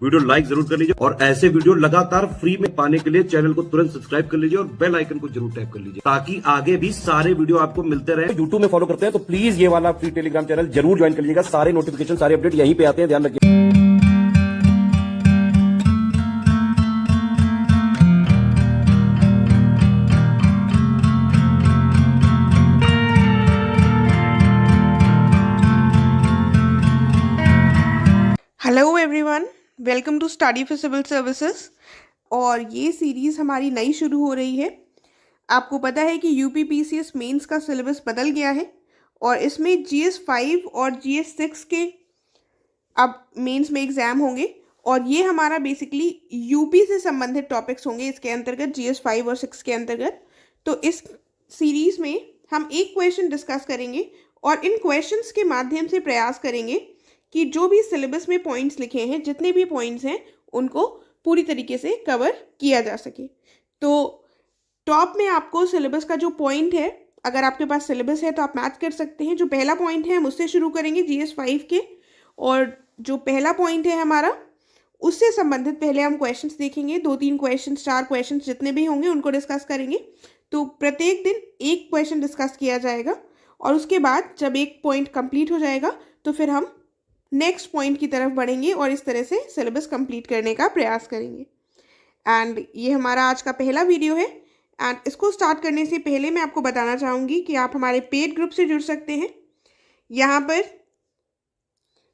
Video like जरूर कर लीजिए और ऐसे वीडियो लगातार फ्री में पाने के लिए चैनल को तुरंत सब्सक्राइब कर लीजिए और बेल आइकन को जरूर टैप कर लीजिए ताकि आगे भी सारे वीडियो आपको मिलते रहे। यूट्यूब में फॉलो करते हैं तो प्लीज ये वाला फ्री टेलीग्राम चैनल जरूर ज्वाइन कर लीजिएगा। सारे नोटिफिकेशन सारे अपडेट यहीं पे आते हैं, ध्यान रखिए। Hello everyone, welcome to study for civil services. और ये सीरीज़ हमारी नई शुरू हो रही है। आपको पता है कि यूपी पीसीएस मेंस का सिलेबस बदल गया है और इसमें जीएस 5 और जीएस 6 के अब मेंस में एग्ज़ाम होंगे और ये हमारा बेसिकली यूपी से संबंधित टॉपिक्स होंगे इसके अंतर्गत, जीएस 5 और 6 के अंतर्गत। तो इस सीरीज़ में हम एक क्वेश्चन डिस्कस करेंगे और इन क्वेश्चंस के माध्यम से प्रयास करेंगे कि जो भी सिलेबस में पॉइंट्स लिखे हैं, जितने भी पॉइंट्स हैं, उनको पूरी तरीके से कवर किया जा सके। तो टॉप में आपको सिलेबस का जो पॉइंट है, अगर आपके पास सिलेबस है तो आप मैच कर सकते हैं। जो पहला पॉइंट है हम उससे शुरू करेंगे जीएस 5 के, और जो पहला पॉइंट है हमारा उससे संबंधित पहले हम क्वेश्चंस देखेंगे। 2-3 क्वेश्चंस, 4 क्वेश्चंस जितने भी होंगे उनको डिस्कस करेंगे। तो प्रत्येक दिन एक क्वेश्चन डिस्कस किया जाएगा और उसके बाद जब एक पॉइंट कंप्लीट हो जाएगा तो फिर हम नेक्स्ट पॉइंट की तरफ बढ़ेंगे और इस तरह से सिलेबस कंप्लीट करने का प्रयास करेंगे। एंड ये हमारा आज का पहला वीडियो है। एंड इसको स्टार्ट करने से पहले मैं आपको बताना चाहूँगी कि आप हमारे पेड ग्रुप से जुड़ सकते हैं। यहाँ पर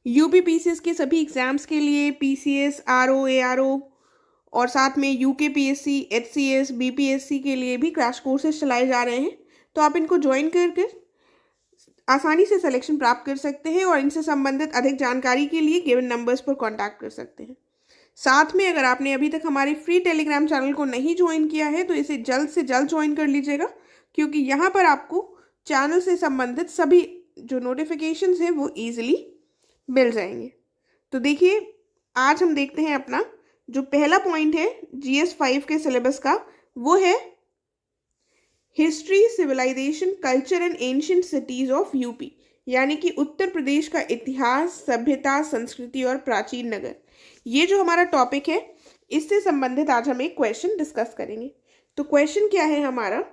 यूपी पीसीएस के सभी एग्ज़ाम्स के लिए पीसीएस, आरओ, एआरओ और साथ में यूके पीएससी, एचसीएस, बीपीएससी के लिए भी क्रैश कोर्सेज चलाए जा रहे हैं। तो आप इनको ज्वाइन कर आसानी से सिलेक्शन प्राप्त कर सकते हैं और इनसे संबंधित अधिक जानकारी के लिए गिवन नंबर्स पर कांटेक्ट कर सकते हैं। साथ में अगर आपने अभी तक हमारे फ्री टेलीग्राम चैनल को नहीं ज्वाइन किया है तो इसे जल्द से जल्द ज्वाइन कर लीजिएगा, क्योंकि यहाँ पर आपको चैनल से संबंधित सभी जो नोटिफिकेशंस हैं वो ईजिली मिल जाएंगे। तो देखिए, आज हम देखते हैं अपना जो पहला पॉइंट है जीएस 5 के सिलेबस का, वो है history, civilisation, culture and ancient cities of UP, यानी कि उत्तर प्रदेश का इतिहास, सभ्यता, संस्कृति और प्राचीन नगर। ये जो हमारा टॉपिक है इससे संबंधित आज हम एक क्वेश्चन डिस्कस करेंगे। तो क्वेश्चन क्या है हमारा,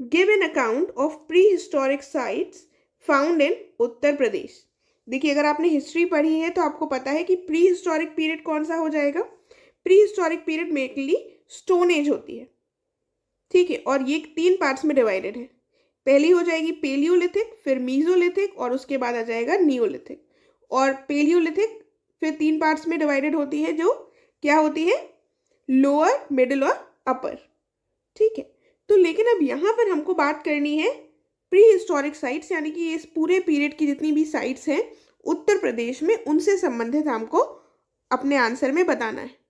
give an account of prehistoric sites found in Uttar Pradesh. देखिए, अगर आपने हिस्ट्री पढ़ी है तो आपको पता है कि प्री हिस्टोरिक पीरियड कौन सा हो जाएगा। Pre historic period mainly stone age होती है, ठीक है, और ये 3 पार्ट्स में डिवाइडेड है। पहली हो जाएगी पेलियोलिथिक, फिर मीजोलिथिक और उसके बाद आ जाएगा नियोलिथिक। और पेलियोलिथिक फिर 3 पार्ट्स में डिवाइडेड होती है, जो क्या होती है, लोअर, मिडिल और अपर, ठीक है। तो लेकिन अब यहाँ पर हमको बात करनी है प्री हिस्टोरिक साइट्स, यानी कि इस पूरे पीरियड की जितनी भी साइट्स हैं उत्तर प्रदेश में, उनसे संबंधित हमको अपने आंसर में बताना है।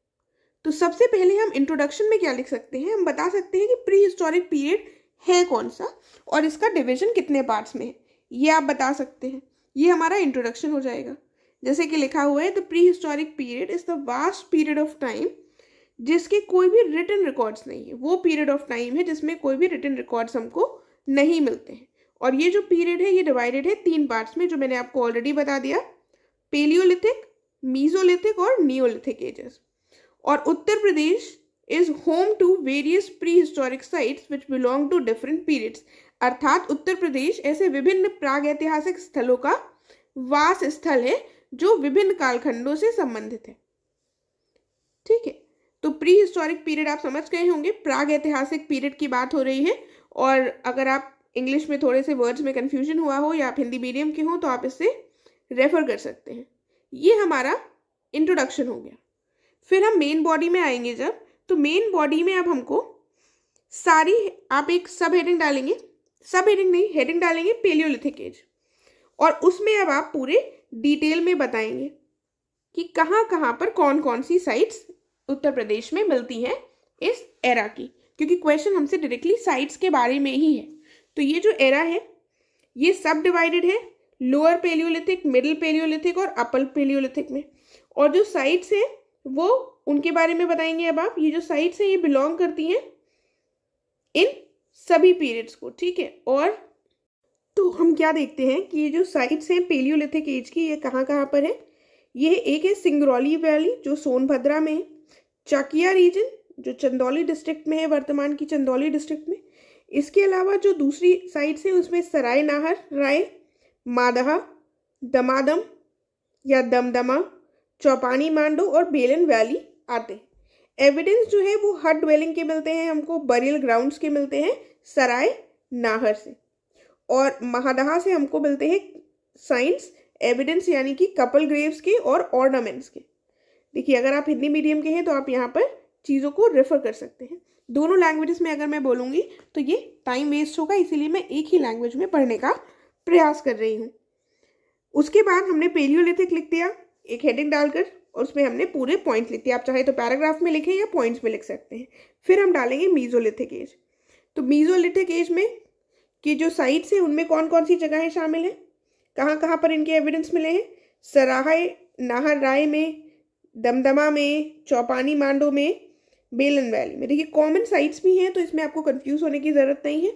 तो सबसे पहले हम इंट्रोडक्शन में क्या लिख सकते हैं, हम बता सकते हैं कि प्री हिस्टोरिक पीरियड है कौन सा और इसका डिवीजन कितने पार्ट्स में है, ये आप बता सकते हैं। ये हमारा इंट्रोडक्शन हो जाएगा। जैसे कि लिखा हुआ है, the pre historic period is the vast period of time जिसके कोई भी रिटन रिकॉर्ड्स नहीं है। वो पीरियड ऑफ टाइम है जिसमें कोई भी रिटन रिकॉर्ड्स हमको नहीं मिलते हैं। और ये जो पीरियड है ये डिवाइडेड है 3 पार्ट्स में, जो मैंने आपको ऑलरेडी बता दिया, पेलियोलिथिक, मीजोलिथिक और नियोलिथिक एजेस। और Uttar Pradesh is home to various prehistoric sites which belong to different periods. अर्थात उत्तर प्रदेश ऐसे विभिन्न प्राग ऐतिहासिक स्थलों का वास स्थल है जो विभिन्न कालखंडों से संबंधित है, ठीक है। तो प्री हिस्टोरिक पीरियड आप समझ गए होंगे, प्राग ऐतिहासिक पीरियड की बात हो रही है। और अगर आप इंग्लिश में थोड़े से वर्ड्स में कंफ्यूजन हुआ हो या आप हिंदी मीडियम के हो तो आप इससे रेफर कर सकते हैं। ये हमारा इंट्रोडक्शन हो गया। फिर हम मेन बॉडी में आएंगे जब, तो मेन बॉडी में अब हमको सारी, आप एक सब हेडिंग डालेंगे, सब हेडिंग नहीं, हेडिंग डालेंगे पेलियोलिथिक एज, और उसमें अब आप पूरे डिटेल में बताएंगे कि कहाँ कहाँ पर कौन कौन सी साइट्स उत्तर प्रदेश में मिलती हैं इस एरा की, क्योंकि क्वेश्चन हमसे डायरेक्टली साइट्स के बारे में ही है। तो ये जो एरा है ये सब डिवाइडेड है लोअर पेलियोलिथिक, मिडिल पेलियोलिथिक और अपर पेलियोलिथिक में। और जो साइट्स हैं वो उनके बारे में बताएंगे। अब आप, ये जो साइट्स हैं ये बिलोंग करती हैं इन सभी पीरियड्स को, ठीक है। और तो हम क्या देखते हैं कि ये जो साइट्स हैं पेलियोलिथिक एज की, ये कहाँ कहाँ पर है, ये एक है सिंगरौली वैली जो सोनभद्रा में है, चाकिया रीजन जो चंदौली डिस्ट्रिक्ट में है, वर्तमान की चंदौली डिस्ट्रिक्ट में। इसके अलावा जो दूसरी साइड्स है उसमें सराय नाहर राय, मादहा, दमादम या दमदमा, चौपानी मांडो और बेलन वैली आते हैं। एविडेंस जो है वो हट ड्वेलिंग के मिलते हैं हमको, बरियल ग्राउंड्स के मिलते हैं सराय नाहर से, और महादहा से हमको मिलते हैं साइंस एविडेंस यानी कि कपल ग्रेव्स के और ऑर्नामेंट्स के। देखिए अगर आप हिंदी मीडियम के हैं तो आप यहाँ पर चीज़ों को रेफर कर सकते हैं। दोनों लैंग्वेजेस में अगर मैं बोलूँगी तो ये टाइम वेस्ट होगा, इसीलिए मैं एक ही लैंग्वेज में पढ़ने का प्रयास कर रही हूँ। उसके बाद हमने पेलियोलिथिक लिख दिया एक हेडिंग डालकर, और उसमें हमने पूरे पॉइंट लिख दिए। आप चाहे तो पैराग्राफ में लिखें या पॉइंट्स में लिख सकते हैं। फिर हम डालेंगे मीजोलिथिक एज। तो मीजोलिथिक एज में की जो साइट्स हैं उनमें कौन कौन सी जगहें शामिल हैं, कहाँ कहाँ पर इनके एविडेंस मिले हैं, सराय नाहर राय में, दमदमा में, चौपानी मांडो में, बेलन वैली में। देखिए कॉमन साइट्स भी हैं तो इसमें आपको कंफ्यूज होने की ज़रूरत नहीं है,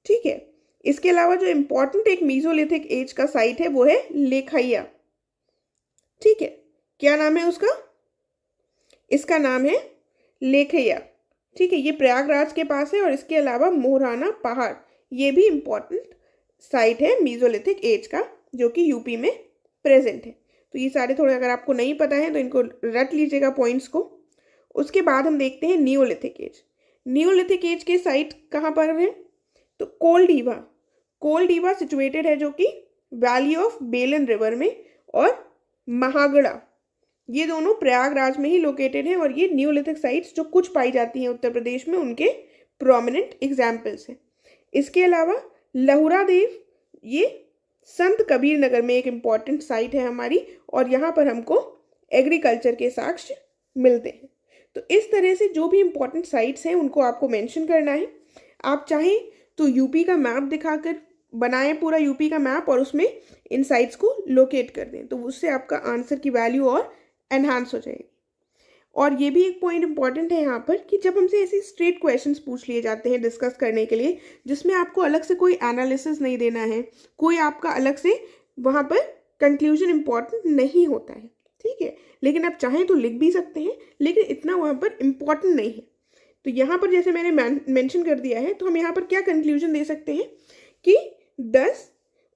ठीक है। इसके अलावा जो इम्पोर्टेंट एक मीजोलिथिक एज का साइट है वो है लेखैया, ठीक है। क्या नाम है उसका? इसका नाम है लेखैया, ठीक है। ये प्रयागराज के पास है, और इसके अलावा मोहराना पहाड़ ये भी इम्पोर्टेंट साइट है मीजोलिथिक एज का, जो कि यूपी में प्रेजेंट है। तो ये सारे थोड़े अगर आपको नहीं पता है तो इनको रट लीजिएगा पॉइंट्स को। उसके बाद हम देखते हैं नियोलिथिक एज। नियोलिथिक एज के साइट कहाँ पर है? तो कोलडीवा, कोलडीवा सिचुएटेड है जो कि वैली ऑफ बेलन रिवर में, और महागड़ा ये दोनों प्रयागराज में ही लोकेटेड हैं, और ये नियोलिथिक साइट्स जो कुछ पाई जाती हैं उत्तर प्रदेश में उनके प्रोमिनेंट एग्जाम्पल्स हैं। इसके अलावा लहुरा देव ये संत कबीर नगर में एक इम्पॉर्टेंट साइट है हमारी, और यहाँ पर हमको एग्रीकल्चर के साक्ष्य मिलते हैं। तो इस तरह से जो भी इम्पॉर्टेंट साइट्स हैं उनको आपको मेंशन करना है। आप चाहें तो यूपी का मैप दिखाकर बनाएं पूरा यूपी का मैप, और उसमें इन साइट्स को लोकेट कर दें, तो उससे आपका आंसर की वैल्यू और एनहांस हो जाएगी। और ये भी एक पॉइंट इंपॉर्टेंट है यहाँ पर कि जब हमसे ऐसे स्ट्रेट क्वेश्चंस पूछ लिए जाते हैं डिस्कस करने के लिए, जिसमें आपको अलग से कोई एनालिसिस नहीं देना है, कोई आपका अलग से वहाँ पर कंक्लूजन इम्पॉर्टेंट नहीं होता है, ठीक है। लेकिन आप चाहें तो लिख भी सकते हैं, लेकिन इतना वहाँ पर इम्पॉर्टेंट नहीं है। तो यहाँ पर जैसे मैंने मेंशन कर दिया है, तो हम यहाँ पर क्या कंक्लूजन दे सकते हैं कि 10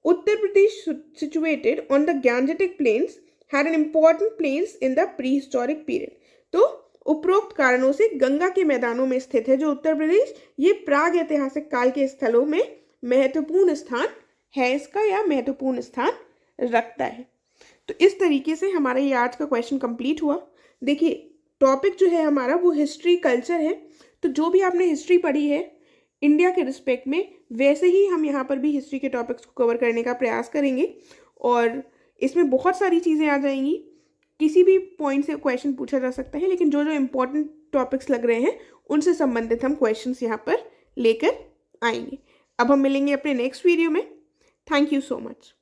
Uttar Pradesh situated on the gangetic plains had an important place in the prehistoric period। तो उपरोक्त कारणों से गंगा के मैदानों में स्थित है जो उत्तर प्रदेश, ये प्राग ऐतिहासिक काल के स्थलों में महत्वपूर्ण स्थान है इसका, या महत्वपूर्ण स्थान रखता है। तो इस तरीके से हमारा ये आज का क्वेश्चन कंप्लीट हुआ। देखिए टॉपिक जो है हमारा वो हिस्ट्री कल्चर है, तो जो भी आपने हिस्ट्री पढ़ी है इंडिया के रिस्पेक्ट में, वैसे ही हम यहाँ पर भी हिस्ट्री के टॉपिक्स को कवर करने का प्रयास करेंगे, और इसमें बहुत सारी चीज़ें आ जाएंगी। किसी भी पॉइंट से क्वेश्चन पूछा जा सकता है, लेकिन जो जो इम्पोर्टेंट टॉपिक्स लग रहे हैं उनसे संबंधित हम क्वेश्चंस यहाँ पर लेकर आएंगे। अब हम मिलेंगे अपने नेक्स्ट वीडियो में। Thank you so much.